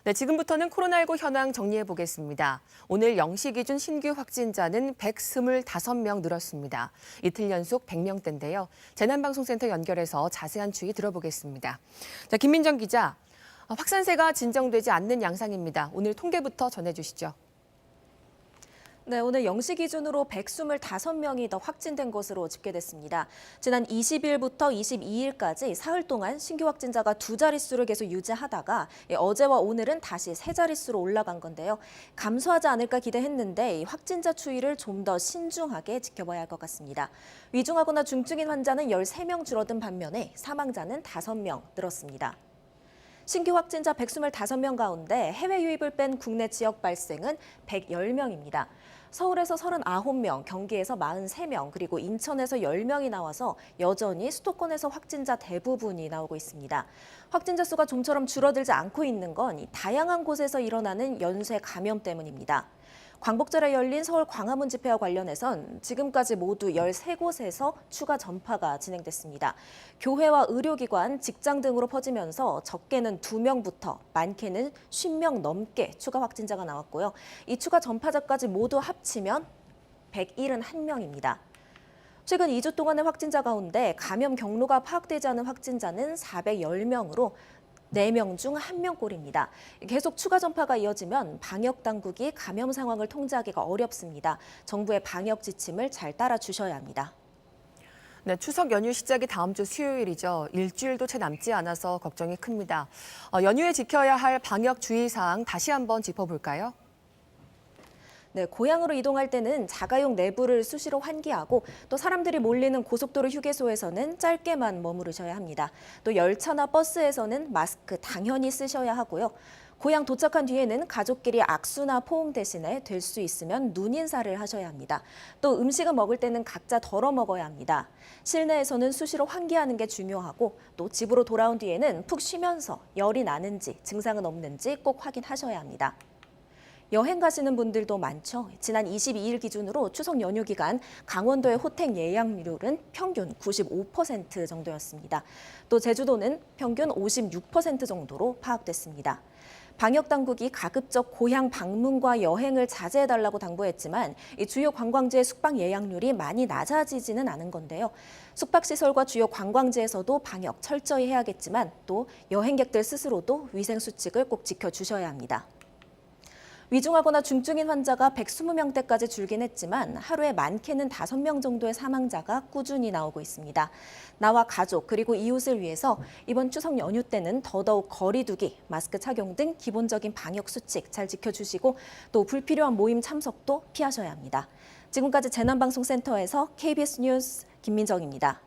네, 지금부터는 코로나19 현황 정리해 보겠습니다. 오늘 0시 기준 신규 확진자는 125명 늘었습니다. 이틀 연속 100명대인데요. 재난방송센터 연결해서 자세한 추이 들어보겠습니다. 자, 김민정 기자, 확산세가 진정되지 않는 양상입니다. 오늘 통계부터 전해주시죠. 네, 오늘 0시 기준으로 125명이 더 확진된 것으로 집계됐습니다. 지난 20일부터 22일까지 사흘 동안 신규 확진자가 두 자릿수를 계속 유지하다가 어제와 오늘은 다시 세 자릿수로 올라간 건데요. 감소하지 않을까 기대했는데 확진자 추이를 좀 더 신중하게 지켜봐야 할 것 같습니다. 위중하거나 중증인 환자는 13명 줄어든 반면에 사망자는 5명 늘었습니다. 신규 확진자 125명 가운데 해외 유입을 뺀 국내 지역 발생은 110명입니다. 서울에서 39명, 경기에서 43명, 그리고 인천에서 10명이 나와서 여전히 수도권에서 확진자 대부분이 나오고 있습니다. 확진자 수가 좀처럼 줄어들지 않고 있는 건 다양한 곳에서 일어나는 연쇄 감염 때문입니다. 광복절에 열린 서울 광화문 집회와 관련해선 지금까지 모두 13곳에서 추가 전파가 진행됐습니다. 교회와 의료기관, 직장 등으로 퍼지면서 적게는 2명부터 많게는 50명 넘게 추가 확진자가 나왔고요. 이 추가 전파자까지 모두 합치면 171명입니다. 최근 2주 동안의 확진자 가운데 감염 경로가 파악되지 않은 확진자는 410명으로 4명 중 1명꼴입니다. 계속 추가 전파가 이어지면 방역 당국이 감염 상황을 통제하기가 어렵습니다. 정부의 방역 지침을 잘 따라주셔야 합니다. 네, 추석 연휴 시작이 다음 주 수요일이죠. 일주일도 채 남지 않아서 걱정이 큽니다. 연휴에 지켜야 할 방역 주의사항 다시 한번 짚어볼까요? 네, 고향으로 이동할 때는 자가용 내부를 수시로 환기하고 또 사람들이 몰리는 고속도로 휴게소에서는 짧게만 머무르셔야 합니다. 또 열차나 버스에서는 마스크 당연히 쓰셔야 하고요. 고향 도착한 뒤에는 가족끼리 악수나 포옹 대신에 될 수 있으면 눈인사를 하셔야 합니다. 또 음식을 먹을 때는 각자 덜어 먹어야 합니다. 실내에서는 수시로 환기하는 게 중요하고 또 집으로 돌아온 뒤에는 푹 쉬면서 열이 나는지 증상은 없는지 꼭 확인하셔야 합니다. 여행 가시는 분들도 많죠. 지난 22일 기준으로 추석 연휴 기간 강원도의 호텔 예약률은 평균 95% 정도였습니다. 또 제주도는 평균 56% 정도로 파악됐습니다. 방역 당국이 가급적 고향 방문과 여행을 자제해달라고 당부했지만 이 주요 관광지의 숙박 예약률이 많이 낮아지지는 않은 건데요. 숙박시설과 주요 관광지에서도 방역 철저히 해야겠지만 또 여행객들 스스로도 위생 수칙을 꼭 지켜주셔야 합니다. 위중하거나 중증인 환자가 120명대까지 줄긴 했지만 하루에 많게는 5명 정도의 사망자가 꾸준히 나오고 있습니다. 나와 가족 그리고 이웃을 위해서 이번 추석 연휴 때는 더더욱 거리 두기, 마스크 착용 등 기본적인 방역 수칙 잘 지켜주시고 또 불필요한 모임 참석도 피하셔야 합니다. 지금까지 재난방송센터에서 KBS 뉴스 김민정입니다.